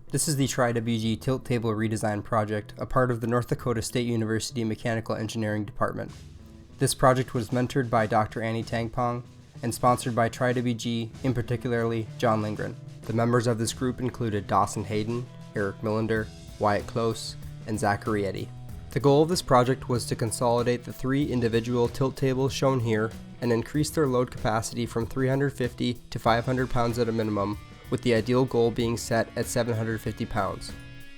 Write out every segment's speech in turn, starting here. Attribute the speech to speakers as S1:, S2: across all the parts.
S1: This is the Tri-WG Tilt Table Redesign Project, a part of the North Dakota State University Mechanical Engineering Department. This project was mentored by Dr. Annie Tangpong and sponsored by Tri-WG, in particularly John Lindgren. The members of this group included Dawson Hayden, Erik Milender, Wyatt Kloos, and Zachary Eddy. The goal of this project was to consolidate the 3 individual tilt tables shown here and increase their load capacity from 350 to 500 pounds at a minimum, with the ideal goal being set at 750 pounds.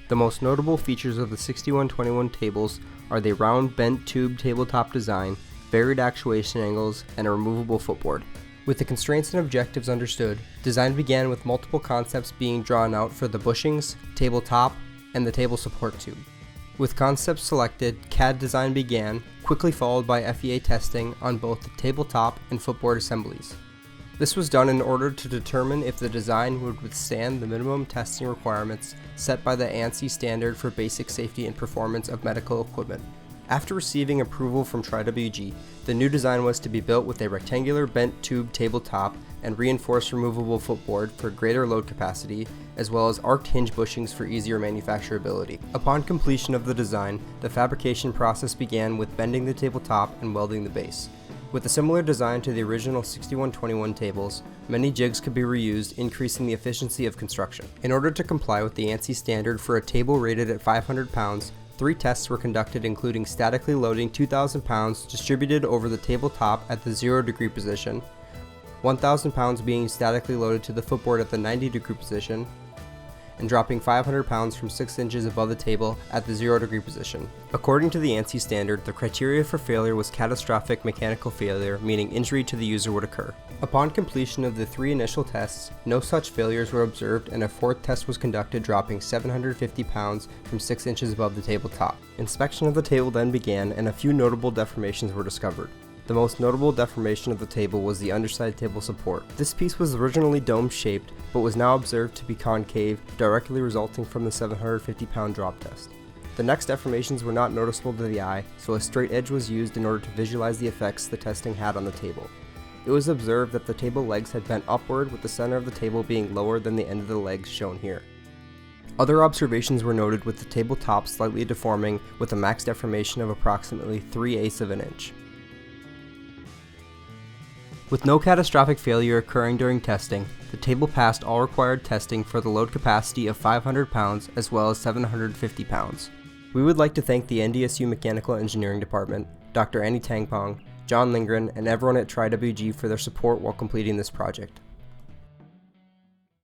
S1: The most notable features of the 6121 tables are the round bent tube tabletop design, varied actuation angles, and a removable footboard. With the constraints and objectives understood, design began with multiple concepts being drawn out for the bushings, tabletop, and the table support tube. With concepts selected, CAD design began, quickly followed by FEA testing on both the tabletop and footboard assemblies. This was done in order to determine if the design would withstand the minimum testing requirements set by the ANSI standard for basic safety and performance of medical equipment. After receiving approval from Tri-WG, the new design was to be built with a rectangular bent tube tabletop and reinforced removable footboard for greater load capacity, as well as arced hinge bushings for easier manufacturability. Upon completion of the design, the fabrication process began with bending the tabletop and welding the base. With a similar design to the original 6121 tables, many jigs could be reused, increasing the efficiency of construction. In order to comply with the ANSI standard for a table rated at 500 pounds, 3 tests were conducted, including statically loading 2,000 pounds distributed over the tabletop at the 0-degree position, 1,000 pounds being statically loaded to the footboard at the 90-degree position, and dropping 500 pounds from 6 inches above the table at the 0-degree position. According to the ANSI standard, the criteria for failure was catastrophic mechanical failure, meaning injury to the user would occur. Upon completion of the 3 initial tests, no such failures were observed, and a 4th test was conducted, dropping 750 pounds from 6 inches above the tabletop. Inspection of the table then began, and a few notable deformations were discovered. The most notable deformation of the table was the underside table support. This piece was originally dome-shaped, but was now observed to be concave, directly resulting from the 750-pound drop test. The next deformations were not noticeable to the eye, so a straight edge was used in order to visualize the effects the testing had on the table. It was observed that the table legs had bent upward, with the center of the table being lower than the end of the legs shown here. Other observations were noted, with the tabletop slightly deforming, with a max deformation of approximately 3/8 of an inch. With no catastrophic failure occurring during testing, the table passed all required testing for the load capacity of 500 pounds as well as 750 pounds. We would like to thank the NDSU Mechanical Engineering Department, Dr. Annie Tangpong, John Lindgren, and everyone at Tri-WG for their support while completing this project.